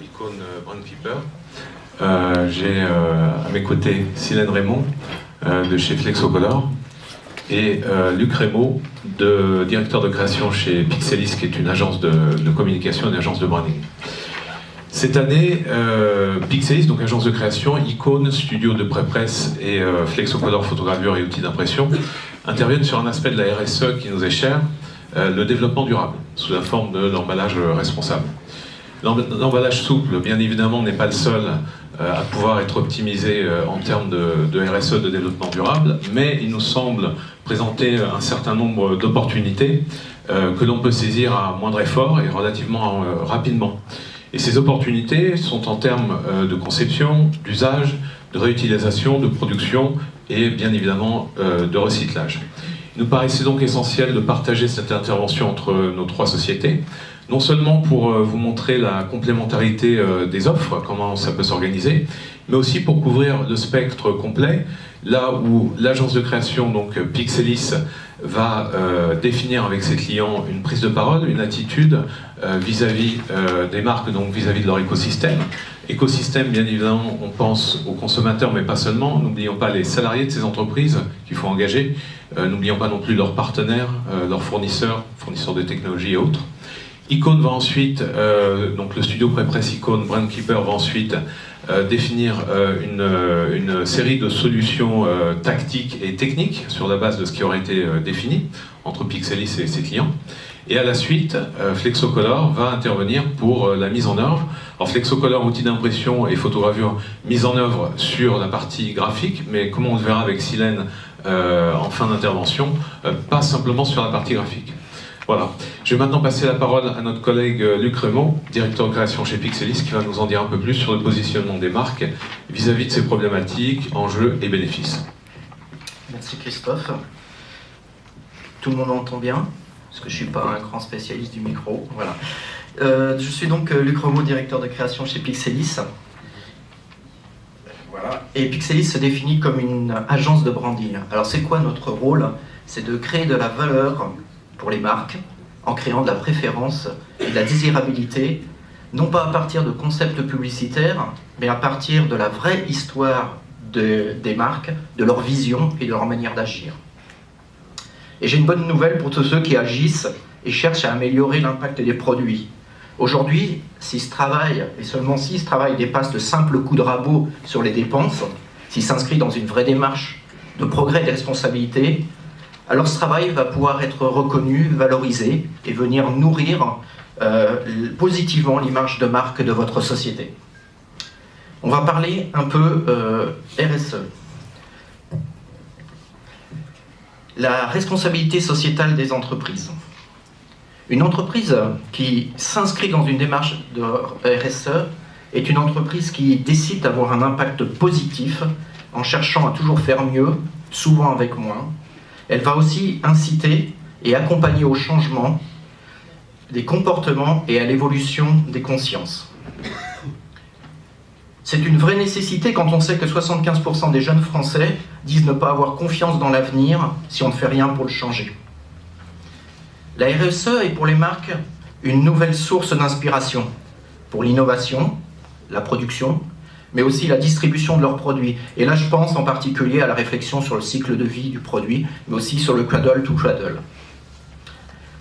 Icône Brand Keeper. J'ai à mes côtés Silène Raymond de chez Flexocolor et Luc Rémaud, directeur de création chez Pixelis, qui est une agence de communication, une agence de branding. Cette année, Pixelis, donc agence de création, Icône, studio de pré-presse et Flexocolor photogravure et outils d'impression, interviennent sur un aspect de la RSE qui nous est cher, le développement durable, sous la forme de l'emballage responsable. L'emballage souple, bien évidemment, n'est pas le seul à pouvoir être optimisé en termes de RSE, de développement durable, mais il nous semble présenter un certain nombre d'opportunités que l'on peut saisir à moindre effort et relativement rapidement. Et ces opportunités sont en termes de conception, d'usage, de réutilisation, de production et bien évidemment de recyclage. Il nous paraissait donc essentiel de partager cette intervention entre nos trois sociétés, non seulement pour vous montrer la complémentarité des offres, comment ça peut s'organiser, mais aussi pour couvrir le spectre complet, là où l'agence de création, donc Pixelis, va définir avec ses clients une prise de parole, une attitude vis-à-vis des marques, donc vis-à-vis de leur écosystème. Écosystème, bien évidemment, on pense aux consommateurs, mais pas seulement. N'oublions pas les salariés de ces entreprises qu'il faut engager. N'oublions pas non plus leurs partenaires, leurs fournisseurs de technologies et autres. Icône va ensuite, donc le studio pré-presse Icône, Brand Keeper va ensuite définir une série de solutions tactiques et techniques sur la base de ce qui aurait été défini entre Pixelis et ses clients. Et à la suite, Flexocolor va intervenir pour la mise en œuvre. Alors Flexocolor, outil d'impression et photogravure, mise en œuvre sur la partie graphique, mais comme on le verra avec Silène en fin d'intervention, pas simplement sur la partie graphique. Voilà. Je vais maintenant passer la parole à notre collègue Luc Rémaud, directeur de création chez Pixelis, qui va nous en dire un peu plus sur le positionnement des marques vis-à-vis de ces problématiques, enjeux et bénéfices. Merci Christophe. Tout le monde entend bien, parce que je ne suis pas un grand spécialiste du micro. Voilà. Je suis donc Luc Rémaud, directeur de création chez Pixelis. Voilà. Et Pixelis se définit comme une agence de branding. Alors c'est quoi notre rôle? C'est de créer de la valeur pour les marques, en créant de la préférence et de la désirabilité, non pas à partir de concepts publicitaires, mais à partir de la vraie histoire des marques, de leur vision et de leur manière d'agir. Et j'ai une bonne nouvelle pour tous ceux qui agissent et cherchent à améliorer l'impact des produits. Aujourd'hui, si ce travail, et seulement si ce travail dépasse de simples coups de rabot sur les dépenses, s'il s'inscrit dans une vraie démarche de progrès et de responsabilité, alors ce travail va pouvoir être reconnu, valorisé et venir nourrir positivement l'image de marque de votre société. On va parler un peu RSE. La responsabilité sociétale des entreprises. Une entreprise qui s'inscrit dans une démarche de RSE est une entreprise qui décide d'avoir un impact positif en cherchant à toujours faire mieux, souvent avec moins. Elle va aussi inciter et accompagner au changement des comportements et à l'évolution des consciences. C'est une vraie nécessité quand on sait que 75% des jeunes Français disent ne pas avoir confiance dans l'avenir si on ne fait rien pour le changer. La RSE est pour les marques une nouvelle source d'inspiration pour l'innovation, la production, mais aussi la distribution de leurs produits. Et là, je pense en particulier à la réflexion sur le cycle de vie du produit, mais aussi sur le cradle to cradle.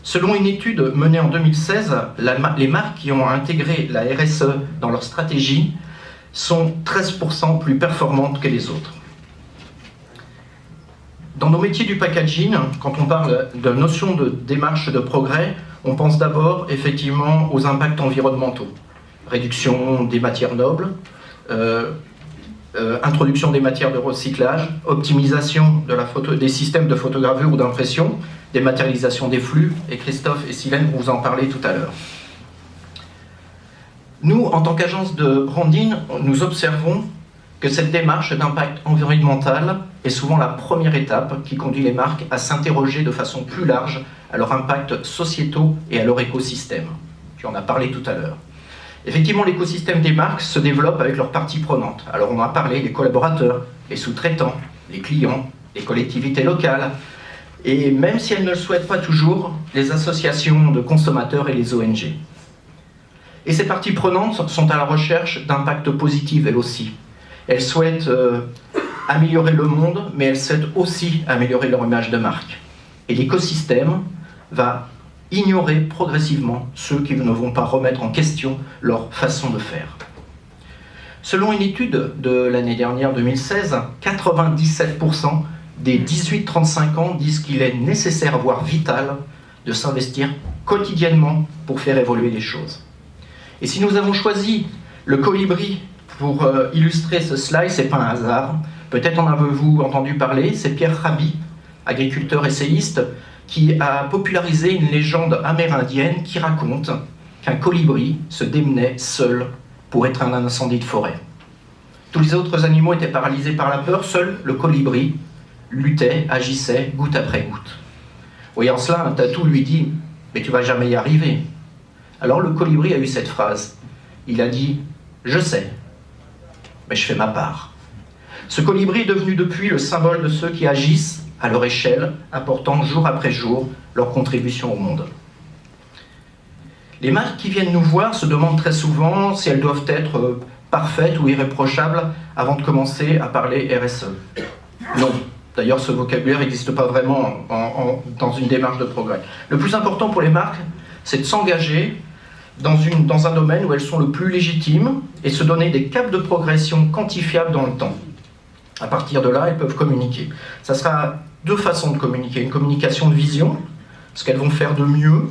Selon une étude menée en 2016, les marques qui ont intégré la RSE dans leur stratégie sont 13% plus performantes que les autres. Dans nos métiers du packaging, quand on parle de notion de démarche de progrès, on pense d'abord effectivement aux impacts environnementaux. Réduction des matières nobles, introduction des matières de recyclage, optimisation des systèmes de photogravure ou d'impression, dématérialisation des flux, et Christophe et Silène vous en parlez tout à l'heure. Nous, en tant qu'agence de branding, nous observons que cette démarche d'impact environnemental est souvent la première étape qui conduit les marques à s'interroger de façon plus large à leur impact sociétaux et à leur écosystème. Tu en as parlé tout à l'heure. Effectivement, l'écosystème des marques se développe avec leurs parties prenantes. Alors on a parlé des collaborateurs, les sous-traitants, les clients, les collectivités locales, et même si elles ne le souhaitent pas toujours, les associations de consommateurs et les ONG. Et ces parties prenantes sont à la recherche d'impact positif, elles aussi. Elles souhaitent améliorer le monde, mais elles souhaitent aussi améliorer leur image de marque. Et l'écosystème va ignorer progressivement ceux qui ne vont pas remettre en question leur façon de faire. Selon une étude de l'année dernière, 2016, 97% des 18-35 ans disent qu'il est nécessaire, voire vital, de s'investir quotidiennement pour faire évoluer les choses. Et si nous avons choisi le colibri pour illustrer ce slide, ce n'est pas un hasard. Peut-être en avez-vous entendu parler, c'est Pierre Rabhi, agriculteur essayiste, qui a popularisé une légende amérindienne qui raconte qu'un colibri se démenait seul pour éteindre un incendie de forêt. Tous les autres animaux étaient paralysés par la peur, seul le colibri luttait, agissait, goutte après goutte. Voyant cela, un tatou lui dit « Mais tu vas jamais y arriver ». Alors le colibri a eu cette phrase. Il a dit « Je sais, mais je fais ma part ». Ce colibri est devenu depuis le symbole de ceux qui agissent à leur échelle, apportant jour après jour leur contribution au monde. Les marques qui viennent nous voir se demandent très souvent si elles doivent être parfaites ou irréprochables avant de commencer à parler RSE. Non, d'ailleurs ce vocabulaire n'existe pas vraiment dans une démarche de progrès. Le plus important pour les marques, c'est de s'engager dans un domaine où elles sont le plus légitimes et se donner des caps de progression quantifiables dans le temps. À partir de là, elles peuvent communiquer. Ça sera deux façons de communiquer. Une communication de vision, ce qu'elles vont faire de mieux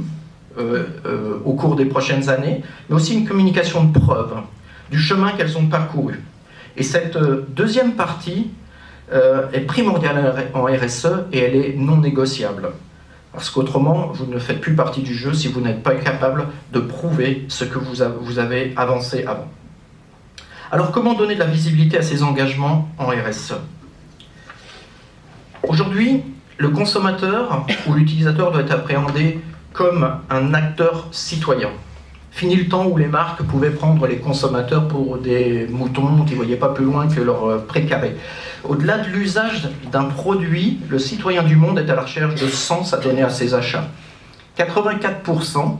au cours des prochaines années, mais aussi une communication de preuve du chemin qu'elles ont parcouru. Et cette deuxième partie est primordiale en RSE et elle est non négociable. Parce qu'autrement, vous ne faites plus partie du jeu si vous n'êtes pas capable de prouver ce que vous avez avancé avant. Alors comment donner de la visibilité à ces engagements en RSE ? Aujourd'hui, le consommateur ou l'utilisateur doit être appréhendé comme un acteur citoyen. Fini le temps où les marques pouvaient prendre les consommateurs pour des moutons qui ne voyaient pas plus loin que leur précaré. Au-delà de l'usage d'un produit, le citoyen du monde est à la recherche de sens à donner à ses achats. 84%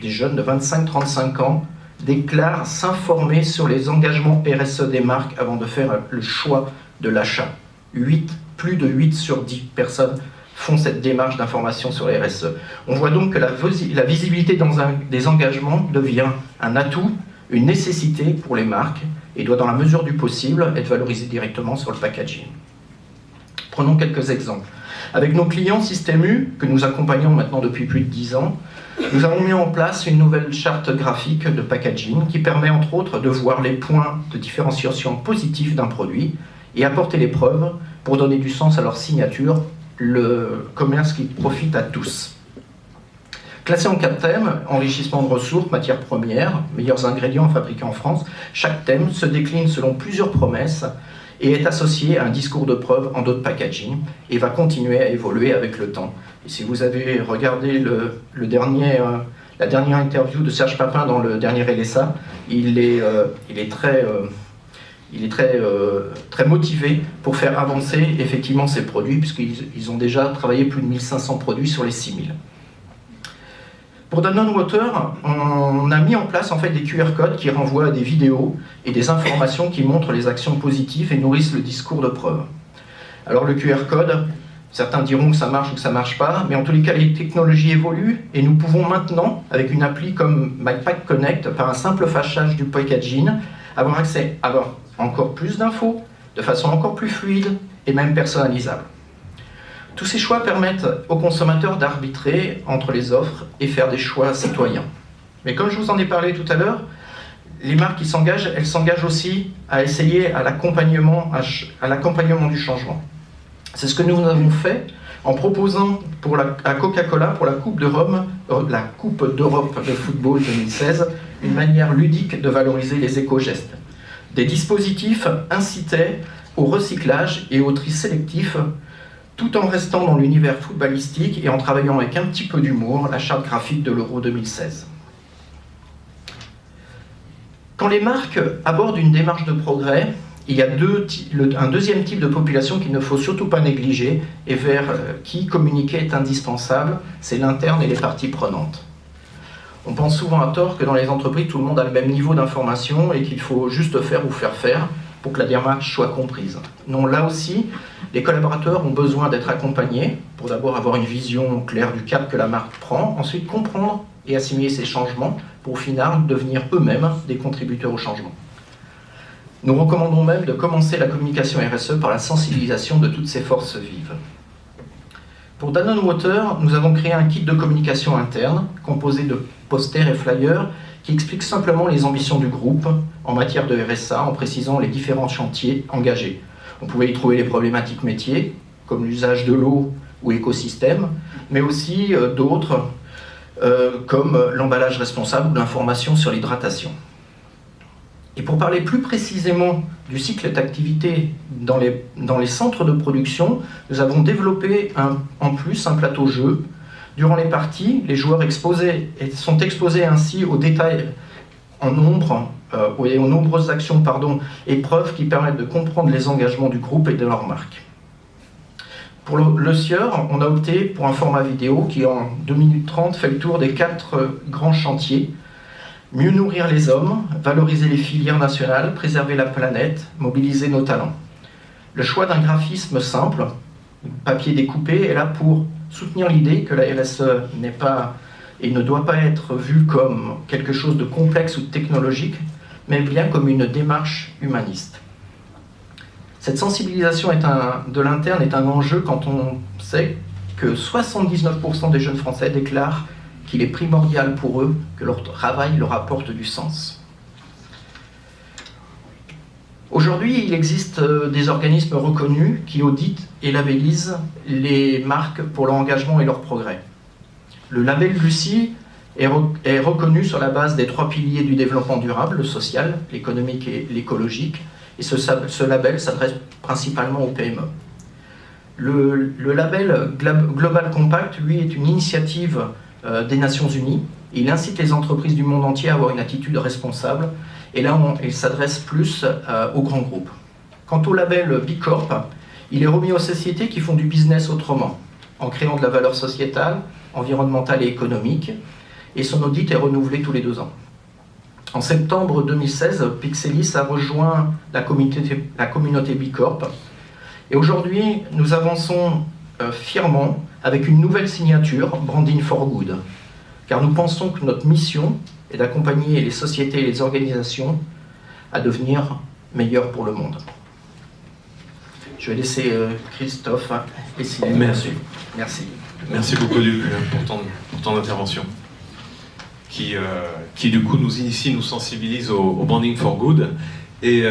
des jeunes de 25-35 ans déclarent s'informer sur les engagements RSE des marques avant de faire le choix de l'achat. Plus de 8 sur 10 personnes font cette démarche d'information sur les RSE. On voit donc que la visibilité des engagements devient un atout, une nécessité pour les marques et doit, dans la mesure du possible, être valorisée directement sur le packaging. Prenons quelques exemples. Avec nos clients Système U, que nous accompagnons maintenant depuis plus de 10 ans, nous avons mis en place une nouvelle charte graphique de packaging qui permet entre autres de voir les points de différenciation positifs d'un produit et apporter les preuves pour donner du sens à leur signature, le commerce qui profite à tous. Classé en 4 thèmes, enrichissement de ressources, matières premières, meilleurs ingrédients fabriqués en France, chaque thème se décline selon plusieurs promesses et est associé à un discours de preuve en d'autres packaging et va continuer à évoluer avec le temps. Et si vous avez regardé la dernière interview de Serge Papin dans le dernier LSA, il est très motivé pour faire avancer effectivement ces produits, puisqu'ils ont déjà travaillé plus de 1500 produits sur les 6000. Pour Danone Water, on a mis en place en fait des QR codes qui renvoient à des vidéos et des informations qui montrent les actions positives et nourrissent le discours de preuve. Alors le QR code, certains diront que ça marche ou que ça ne marche pas, mais en tous les cas les technologies évoluent et nous pouvons maintenant, avec une appli comme MyPack Connect, par un simple fachage du packaging, avoir accès à encore plus d'infos, de façon encore plus fluide et même personnalisable. Tous ces choix permettent aux consommateurs d'arbitrer entre les offres et faire des choix citoyens. Mais comme je vous en ai parlé tout à l'heure, les marques qui s'engagent, elles s'engagent aussi à essayer à l'accompagnement du changement. C'est ce que nous avons fait en proposant à Coca-Cola pour la Coupe d'Europe de football 2016 une manière ludique de valoriser les éco-gestes. Des dispositifs incitaient au recyclage et au tri sélectif, tout en restant dans l'univers footballistique et en travaillant avec un petit peu d'humour la charte graphique de l'Euro 2016. Quand les marques abordent une démarche de progrès, il y a un deuxième type de population qu'il ne faut surtout pas négliger et vers qui communiquer est indispensable, c'est l'interne et les parties prenantes. On pense souvent à tort que dans les entreprises, tout le monde a le même niveau d'information et qu'il faut juste faire ou faire faire pour que la démarche soit comprise. Non, là aussi, les collaborateurs ont besoin d'être accompagnés pour d'abord avoir une vision claire du cap que la marque prend, ensuite comprendre et assimiler ces changements pour au final devenir eux-mêmes des contributeurs au changement. Nous recommandons même de commencer la communication RSE par la sensibilisation de toutes ces forces vives. Pour Danone Water, nous avons créé un kit de communication interne composé de posters et flyers qui expliquent simplement les ambitions du groupe en matière de RSA en précisant les différents chantiers engagés. On pouvait y trouver les problématiques métiers, comme l'usage de l'eau ou écosystème, mais aussi d'autres, comme l'emballage responsable ou l'information sur l'hydratation. Et pour parler plus précisément du cycle d'activité dans les centres de production, nous avons développé en plus un plateau jeu. Durant les parties, les joueurs sont exposés ainsi aux détails en nombre et aux nombreuses actions et preuves qui permettent de comprendre les engagements du groupe et de leur marque. Pour le sieur, on a opté pour un format vidéo qui, en 2 minutes 30, fait le tour des 4 grands chantiers. Mieux nourrir les hommes, valoriser les filières nationales, préserver la planète, mobiliser nos talents. Le choix d'un graphisme simple, papier découpé, est là pour soutenir l'idée que la RSE n'est pas et ne doit pas être vue comme quelque chose de complexe ou de technologique, mais bien comme une démarche humaniste. Cette sensibilisation de l'interne est un enjeu quand on sait que 79% des jeunes Français déclarent qu'il est primordial pour eux que leur travail leur apporte du sens. Aujourd'hui, il existe des organismes reconnus qui auditent et labellisent les marques pour leur engagement et leur progrès. Le label Lucie est reconnu sur la base des 3 piliers du développement durable, le social, l'économique et l'écologique, et ce label s'adresse principalement aux PME. Le label Global Compact, lui, est une initiative des Nations Unies. Il incite les entreprises du monde entier à avoir une attitude responsable, et là il s'adresse plus aux grands groupes. Quant au label B Corp, il est remis aux sociétés qui font du business autrement, en créant de la valeur sociétale, environnementale et économique, et son audit est renouvelé tous les 2 ans. En septembre 2016, Pixelis a rejoint la communauté B Corp, et aujourd'hui nous avançons fièrement avec une nouvelle signature, Branding for Good, car nous pensons que notre mission est d'accompagner les sociétés et les organisations à devenir meilleures pour le monde. Je vais laisser Christophe et Céline. Merci. Merci beaucoup Luc pour ton intervention, qui du coup nous initie, nous sensibilise au Branding for Good et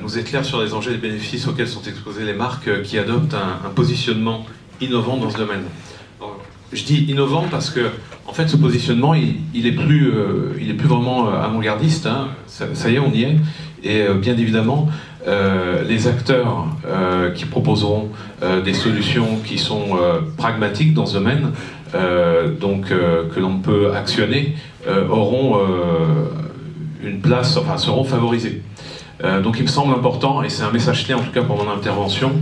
nous éclaire sur les enjeux et les bénéfices auxquels sont exposées les marques qui adoptent un positionnement innovant dans ce domaine. Alors, je dis innovant parce que en fait ce positionnement il est plus vraiment avant-gardiste, hein. Ça y est, on y est, et bien évidemment les acteurs qui proposeront des solutions qui sont pragmatiques dans ce domaine, que l'on peut actionner, auront une place, enfin seront favorisés. Donc il me semble important, et c'est un message clé en tout cas pour mon intervention,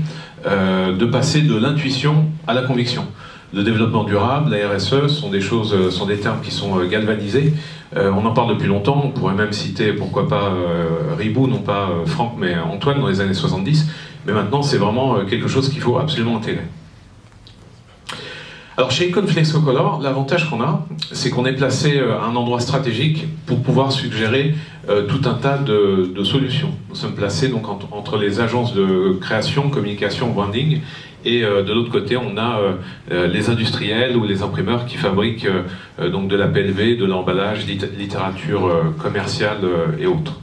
de passer de l'intuition à la conviction. Le développement durable, la RSE, sont des termes qui sont galvanisés. On en parle depuis longtemps, on pourrait même citer, pourquoi pas Ribou, non pas Franck, mais Antoine dans les années 70, mais maintenant c'est vraiment quelque chose qu'il faut absolument intégrer. Alors chez Icon Flexocolor, l'avantage qu'on a, c'est qu'on est placé à un endroit stratégique pour pouvoir suggérer tout un tas de solutions. Nous sommes placés donc entre les agences de création, communication, branding, et de l'autre côté, on a les industriels ou les imprimeurs qui fabriquent donc de la PLV, de l'emballage, littérature commerciale et autres.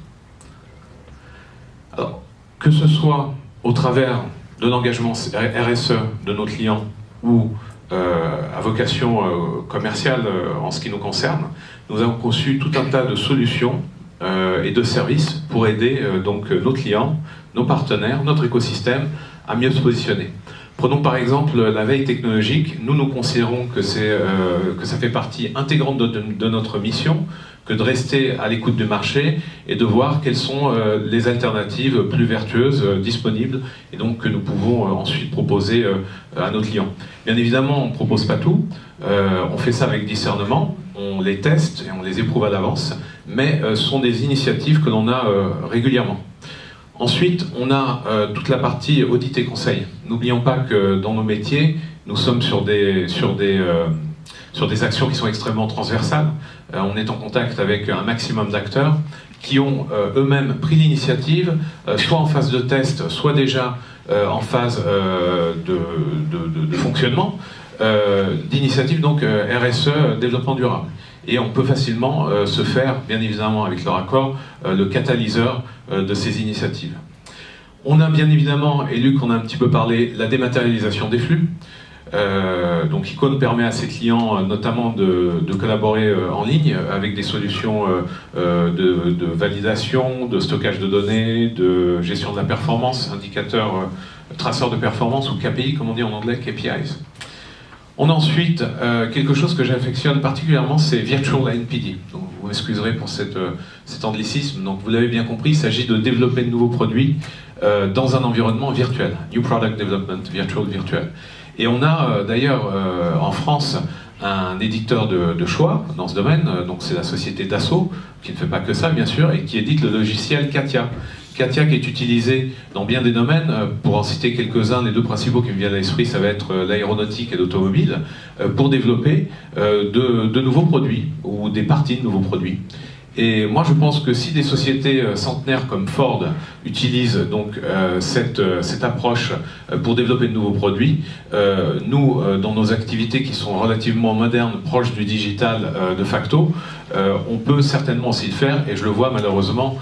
Alors, que ce soit au travers de l'engagement RSE de nos clients ou à vocation commerciale en ce qui nous concerne, nous avons conçu tout un tas de solutions et de services pour aider donc nos clients, nos partenaires, notre écosystème à mieux se positionner. Prenons par exemple la veille technologique. Nous considérons que ça fait partie intégrante de notre mission, que de rester à l'écoute du marché et de voir quelles sont les alternatives plus vertueuses disponibles et donc que nous pouvons ensuite proposer à nos clients. Bien évidemment, on ne propose pas tout, on fait ça avec discernement, on les teste et on les éprouve à l'avance, mais ce sont des initiatives que l'on a régulièrement. Ensuite, on a toute la partie audit et conseil. N'oublions pas que dans nos métiers, nous sommes sur des actions qui sont extrêmement transversales. On est en contact avec un maximum d'acteurs qui ont eux-mêmes pris l'initiative, soit en phase de test, soit déjà en phase de fonctionnement, d'initiatives donc RSE, développement durable. Et on peut facilement se faire, bien évidemment avec leur accord, le catalyseur de ces initiatives. On a bien évidemment, et Luc en a un petit peu parlé, la dématérialisation des flux. Donc Icône permet à ses clients notamment de collaborer en ligne avec des solutions de validation, de stockage de données, de gestion de la performance, indicateurs traceurs de performance ou KPI comme on dit en anglais, KPIs. On a ensuite quelque chose que j'affectionne particulièrement, c'est Virtual NPD. Donc, vous m'excuserez pour cet anglicisme. Donc vous l'avez bien compris, il s'agit de développer de nouveaux produits dans un environnement virtuel. New Product Development, virtuel. Et on a d'ailleurs en France un éditeur de choix dans ce domaine, donc c'est la société Dassault, qui ne fait pas que ça bien sûr, et qui édite le logiciel CATIA. CATIA qui est utilisé dans bien des domaines, pour en citer quelques-uns, les deux principaux qui me viennent à l'esprit, ça va être l'aéronautique et l'automobile, pour développer de nouveaux produits, ou des parties de nouveaux produits. Et moi je pense que si des sociétés centenaires comme Ford utilisent donc cette approche pour développer de nouveaux produits, nous dans nos activités qui sont relativement modernes, proches du digital de facto, on peut certainement aussi le faire, et je le vois malheureusement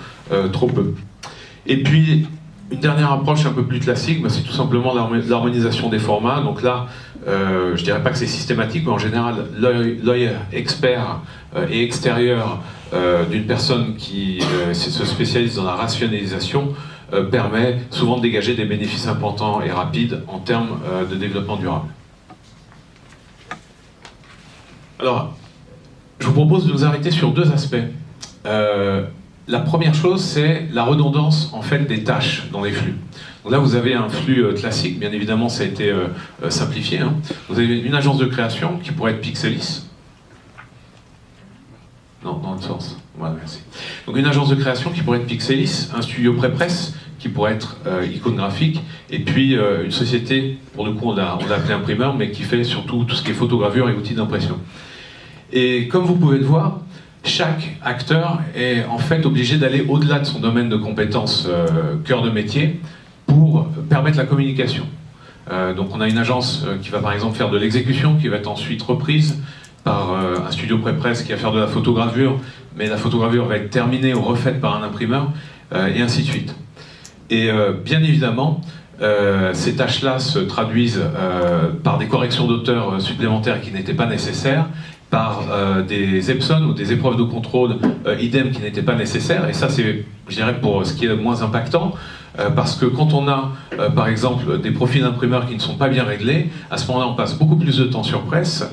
trop peu. Et puis une dernière approche un peu plus classique, c'est tout simplement l'harmonisation des formats. Donc là, je dirais pas que c'est systématique, mais en général, l'œil expert et extérieur d'une personne qui se spécialise dans la rationalisation permet souvent de dégager des bénéfices importants et rapides en termes de développement durable. Alors, je vous propose de nous arrêter sur deux aspects. La première chose, c'est la redondance en fait des tâches dans les flux. Donc là, vous avez un flux classique, bien évidemment, ça a été simplifié. Hein. Vous avez une agence de création qui pourrait être Pixelis. Non, dans l'autre sens. Voilà, merci. Donc une agence de création qui pourrait être Pixelis, un studio pré-presse qui pourrait être Icône Graphique, et puis une société, pour le coup on l'a appelé imprimeur, mais qui fait surtout tout ce qui est photogravure et outils d'impression. Et comme vous pouvez le voir, chaque acteur est en fait obligé d'aller au-delà de son domaine de compétences cœur de métier pour permettre la communication. Donc on a une agence qui va par exemple faire de l'exécution, qui va être ensuite reprise par un studio pré-presse qui va faire de la photogravure, mais la photogravure va être terminée ou refaite par un imprimeur, et ainsi de suite. Et bien évidemment, ces tâches-là se traduisent par des corrections d'auteur supplémentaires qui n'étaient pas nécessaires, par des EPSON ou des épreuves de contrôle idem qui n'étaient pas nécessaires, et ça c'est, je dirais, pour ce qui est le moins impactant, parce que quand on a par exemple des profils d'imprimeurs qui ne sont pas bien réglés, à ce moment-là on passe beaucoup plus de temps sur presse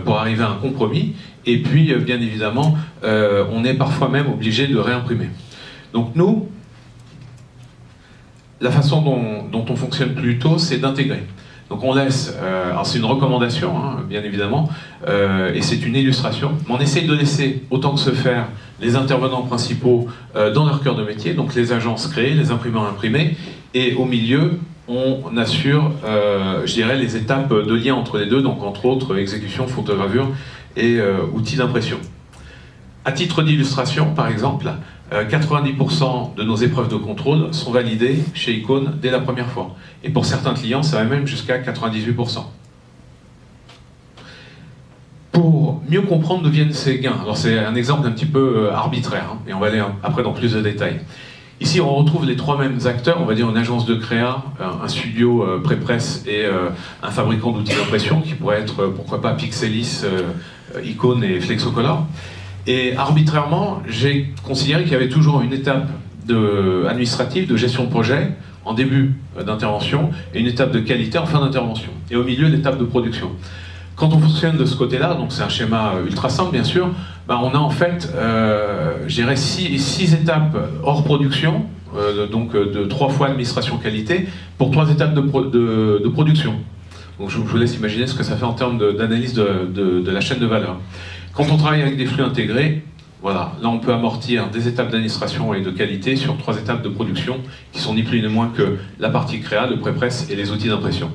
pour arriver à un compromis, et puis bien évidemment on est parfois même obligé de réimprimer. Donc nous, la façon dont on fonctionne plutôt, c'est d'intégrer. Donc on laisse, alors c'est une recommandation, hein, bien évidemment, et c'est une illustration, mais on essaye de laisser autant que se faire les intervenants principaux dans leur cœur de métier, donc les agences créées, les imprimeurs imprimés, et au milieu, on assure, je dirais, les étapes de lien entre les deux, donc entre autres exécution, photogravure et outils d'impression. À titre d'illustration, par exemple, 90% de nos épreuves de contrôle sont validées chez Icône dès la première fois. Et pour certains clients, ça va même jusqu'à 98%. Pour mieux comprendre d'où viennent ces gains, alors c'est un exemple un petit peu arbitraire, hein, et on va aller après dans plus de détails. Ici, on retrouve les trois mêmes acteurs, on va dire une agence de créa, un studio pré-presse et un fabricant d'outils d'impression, qui pourrait être, pourquoi pas, Pixelis, Icône et Flexocolor. Et arbitrairement, j'ai considéré qu'il y avait toujours une étape administrative de gestion de projet en début d'intervention et une étape de qualité en fin d'intervention. Et au milieu, l'étape de production. Quand on fonctionne de ce côté-là, donc c'est un schéma ultra simple bien sûr, on a en fait, je dirais, 6 étapes hors production, donc de 3 fois administration qualité, pour 3 étapes de production. Donc je vous laisse imaginer ce que ça fait en termes d'analyse de la chaîne de valeur. Quand on travaille avec des flux intégrés, voilà, là on peut amortir des étapes d'administration et de qualité sur 3 étapes de production qui sont ni plus ni moins que la partie créa, le pré-presse et les outils d'impression.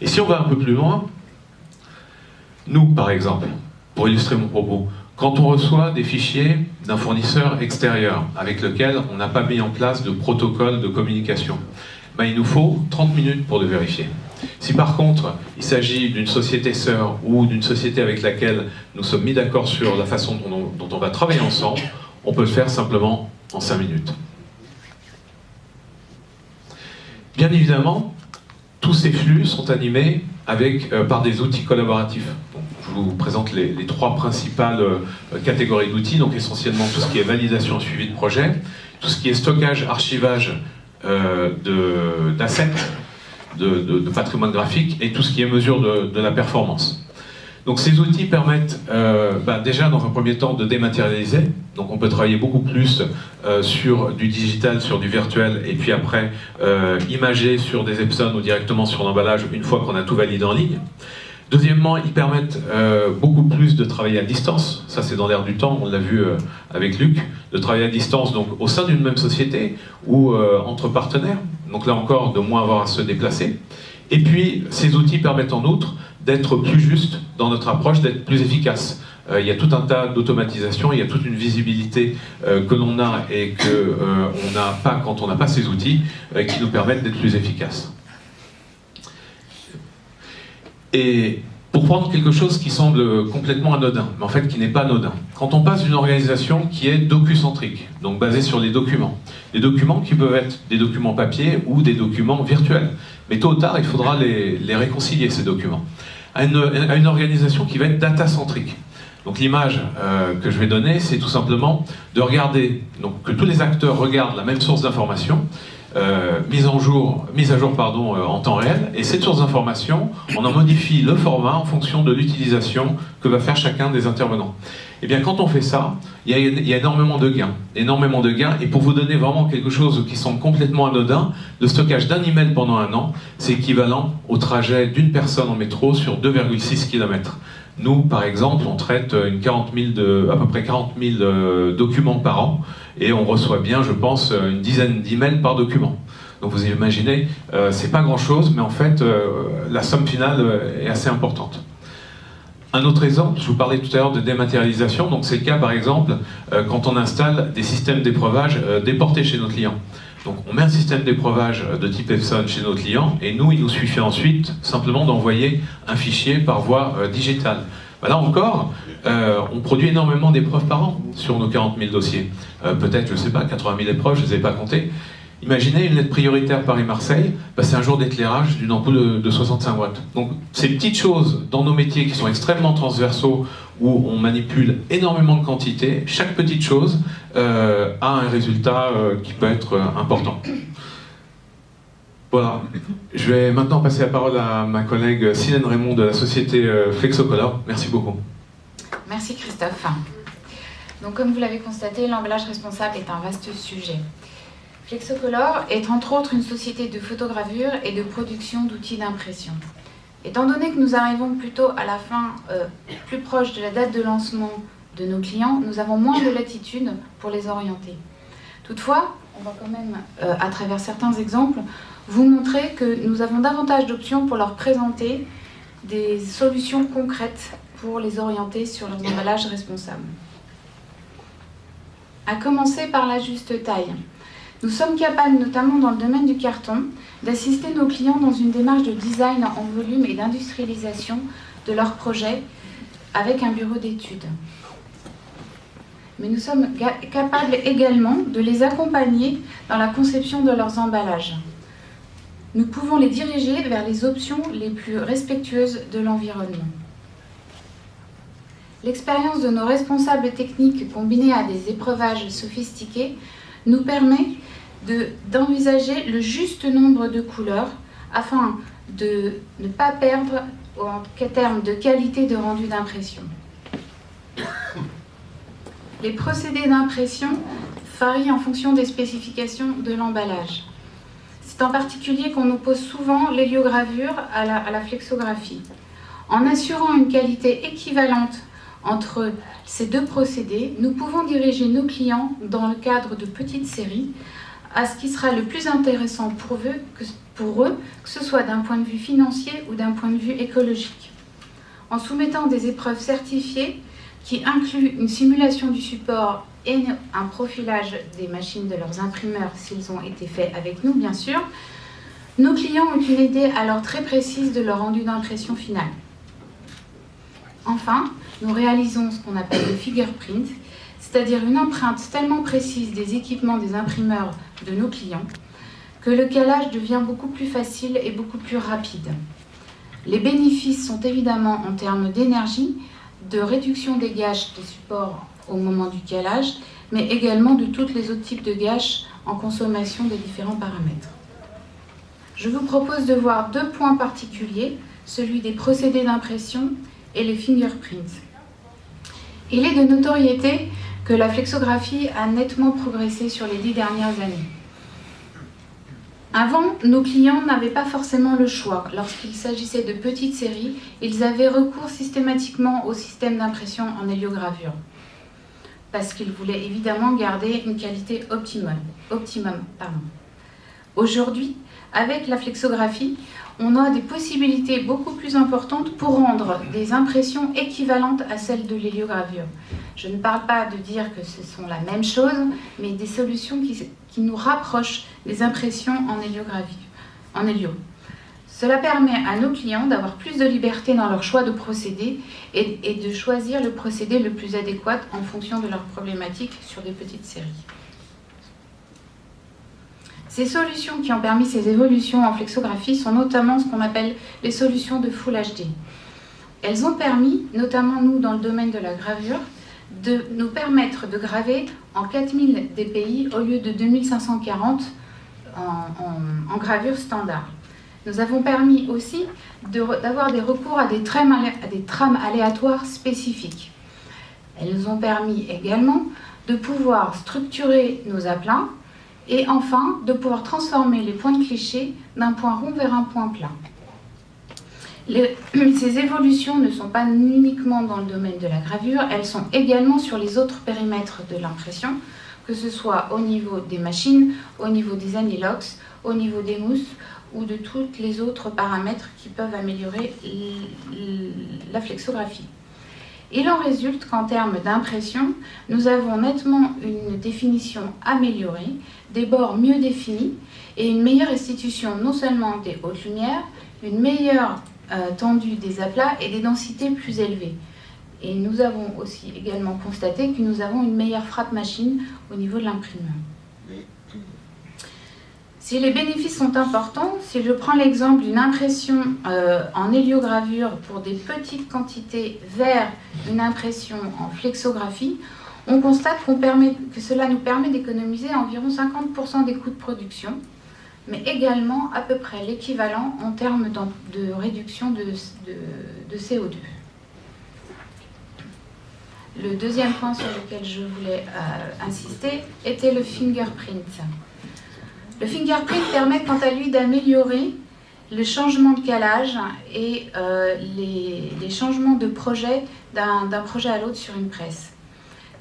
Et si on va un peu plus loin, nous par exemple, pour illustrer mon propos, quand on reçoit des fichiers d'un fournisseur extérieur avec lequel on n'a pas mis en place de protocole de communication, ben, il nous faut 30 minutes pour le vérifier. Si par contre il s'agit d'une société sœur ou d'une société avec laquelle nous sommes mis d'accord sur la façon dont on va travailler ensemble, on peut le faire simplement en 5 minutes. Bien évidemment, tous ces flux sont animés par des outils collaboratifs. Donc, je vous présente les 3 principales catégories d'outils, donc essentiellement tout ce qui est validation et suivi de projet, tout ce qui est stockage, archivage d'assets, de patrimoine graphique, et tout ce qui est mesure de la performance. Donc ces outils permettent déjà dans un premier temps de dématérialiser, donc on peut travailler beaucoup plus sur du digital, sur du virtuel, et puis après imager sur des Epson ou directement sur l'emballage une fois qu'on a tout validé en ligne. Deuxièmement, ils permettent beaucoup plus de travailler à distance, ça c'est dans l'air du temps, on l'a vu avec Luc, de travailler à distance donc au sein d'une même société ou entre partenaires, donc là encore de moins avoir à se déplacer. Et puis ces outils permettent en outre d'être plus justes dans notre approche, d'être plus efficaces. Il y a tout un tas d'automatisation, il y a toute une visibilité que l'on a et qu'on n'a pas quand on n'a pas ces outils qui nous permettent d'être plus efficaces. Et pour prendre quelque chose qui semble complètement anodin, mais en fait qui n'est pas anodin, quand on passe d'une organisation qui est docucentrique, donc basée sur les documents qui peuvent être des documents papier ou des documents virtuels, mais tôt ou tard il faudra les réconcilier ces documents, à une organisation qui va être data-centrique. Donc l'image que je vais donner, c'est tout simplement de regarder, donc que tous les acteurs regardent la même source d'information, mise à jour en temps réel, et cette source d'information, on en modifie le format en fonction de l'utilisation que va faire chacun des intervenants. Et bien quand on fait ça, il y a énormément de gains, et pour vous donner vraiment quelque chose qui semble complètement anodin, le stockage d'un email pendant 1 an, c'est équivalent au trajet d'une personne en métro sur 2,6 km. Nous, par exemple, on traite à peu près 40 000 documents par an, et on reçoit bien, je pense, une dizaine d'emails par document. Donc vous imaginez, c'est pas grand-chose, mais en fait, la somme finale est assez importante. Un autre exemple, je vous parlais tout à l'heure de dématérialisation, donc c'est le cas par exemple quand on installe des systèmes d'épreuvage déportés chez nos clients. Donc on met un système d'épreuvage de type Epson chez nos clients, et nous, il nous suffit ensuite simplement d'envoyer un fichier par voie digitale. Là encore, on produit énormément d'épreuves par an sur nos 40 000 dossiers. Peut-être, je ne sais pas, 80 000 épreuves, je ne les ai pas comptées. Imaginez une lettre prioritaire Paris-Marseille, c'est un jour d'éclairage d'une ampoule de 65 watts. Donc ces petites choses dans nos métiers qui sont extrêmement transversaux, où on manipule énormément de quantités, chaque petite chose a un résultat qui peut être important. Voilà. Je vais maintenant passer la parole à ma collègue Silène Raymond de la société Flexocolor. Merci beaucoup. Merci Christophe. Donc comme vous l'avez constaté, l'emballage responsable est un vaste sujet. Flexocolor est entre autres une société de photogravure et de production d'outils d'impression. Étant donné que nous arrivons plutôt à la fin, plus proche de la date de lancement de nos clients, nous avons moins de latitude pour les orienter. Toutefois, on va quand même, à travers certains exemples, vous montrer que nous avons davantage d'options pour leur présenter des solutions concrètes pour les orienter sur leurs emballages responsables. À commencer par la juste taille. Nous sommes capables, notamment dans le domaine du carton, d'assister nos clients dans une démarche de design en volume et d'industrialisation de leurs projets avec un bureau d'études. Mais nous sommes capables également de les accompagner dans la conception de leurs emballages. Nous pouvons les diriger vers les options les plus respectueuses de l'environnement. L'expérience de nos responsables techniques combinée à des épreuvages sophistiqués nous permet d'envisager le juste nombre de couleurs afin de ne pas perdre en termes de qualité de rendu d'impression. Les procédés d'impression varient en fonction des spécifications de l'emballage. C'est en particulier qu'on oppose souvent l'héliogravure à la flexographie. En assurant une qualité équivalente entre ces deux procédés, nous pouvons diriger nos clients dans le cadre de petites séries à ce qui sera le plus intéressant pour eux, que ce soit d'un point de vue financier ou d'un point de vue écologique. En soumettant des épreuves certifiées qui incluent une simulation du support et un profilage des machines de leurs imprimeurs s'ils ont été faits avec nous, bien sûr, nos clients ont une idée alors très précise de leur rendu d'impression final. Enfin, nous réalisons ce qu'on appelle le fingerprint, c'est-à-dire une empreinte tellement précise des équipements des imprimeurs de nos clients que le calage devient beaucoup plus facile et beaucoup plus rapide. Les bénéfices sont évidemment en termes d'énergie, de réduction des gâches des supports au moment du calage, mais également de tous les autres types de gâches en consommation des différents paramètres. Je vous propose de voir deux points particuliers, celui des procédés d'impression et les fingerprints. Il est de notoriété que la flexographie a nettement progressé sur les 10 dernières années. Avant, nos clients n'avaient pas forcément le choix. Lorsqu'il s'agissait de petites séries, ils avaient recours systématiquement au système d'impression en héliogravure, parce qu'ils voulaient évidemment garder une qualité optimum. Aujourd'hui, avec la flexographie, on a des possibilités beaucoup plus importantes pour rendre des impressions équivalentes à celles de l'héliogravure. Je ne parle pas de dire que ce sont la même chose, mais des solutions qui nous rapprochent des impressions en hélio. Cela permet à nos clients d'avoir plus de liberté dans leur choix de procédé et de choisir le procédé le plus adéquat en fonction de leurs problématiques sur des petites séries. Ces solutions qui ont permis ces évolutions en flexographie sont notamment ce qu'on appelle les solutions de Full HD. Elles ont permis, notamment nous dans le domaine de la gravure, de nous permettre de graver en 4000 dpi au lieu de 2540 en gravure standard. Nous avons permis aussi d'avoir des recours à des trames aléatoires spécifiques. Elles nous ont permis également de pouvoir structurer nos aplats et enfin de pouvoir transformer les points de cliché d'un point rond vers un point plat. Ces évolutions ne sont pas uniquement dans le domaine de la gravure, elles sont également sur les autres périmètres de l'impression, que ce soit au niveau des machines, au niveau des anilox, au niveau des mousses ou de tous les autres paramètres qui peuvent améliorer la flexographie. Il en résulte qu'en termes d'impression, nous avons nettement une définition améliorée, des bords mieux définis et une meilleure restitution non seulement des hautes lumières, une meilleure tendue des aplats et des densités plus élevées. Et nous avons aussi également constaté que nous avons une meilleure frappe machine au niveau de l'imprimeur. Si les bénéfices sont importants, si je prends l'exemple d'une impression en héliogravure pour des petites quantités vers une impression en flexographie, on constate que cela nous permet d'économiser environ 50% des coûts de production, mais également à peu près l'équivalent en termes de réduction de CO2. Le deuxième point sur lequel je voulais insister était le fingerprint. Le fingerprint permet quant à lui d'améliorer le changement de calage et les changements de projet d'un projet à l'autre sur une presse.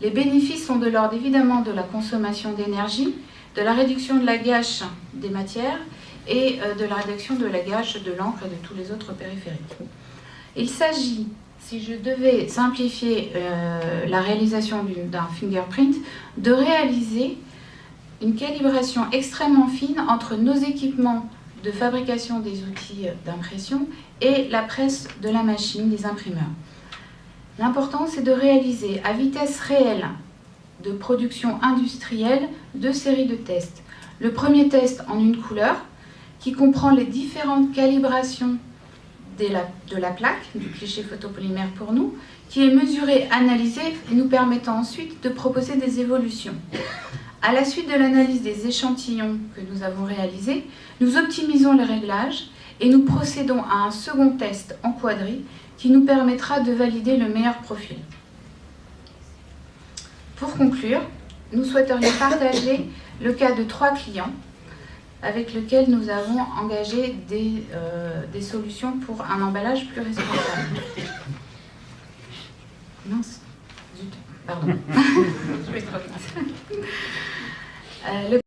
Les bénéfices sont de l'ordre évidemment de la consommation d'énergie, de la réduction de la gâche des matières et de la réduction de la gâche de l'encre et de tous les autres périphériques. Il s'agit, si je devais simplifier la réalisation d'un fingerprint, de réaliser une calibration extrêmement fine entre nos équipements de fabrication des outils d'impression et la presse de la machine des imprimeurs. L'important, c'est de réaliser à vitesse réelle de production industrielle 2 séries de tests. Le premier test en une couleur, qui comprend les différentes calibrations de la plaque, du cliché photopolymère pour nous, qui est mesuré, analysé et nous permettant ensuite de proposer des évolutions. À la suite de l'analyse des échantillons que nous avons réalisés, nous optimisons les réglages et nous procédons à un second test en quadri qui nous permettra de valider le meilleur profil. Pour conclure, nous souhaiterions partager le cas de 3 clients avec lesquels nous avons engagé des solutions pour un emballage plus responsable. Mince, zut, pardon. Je vais trop vite. Le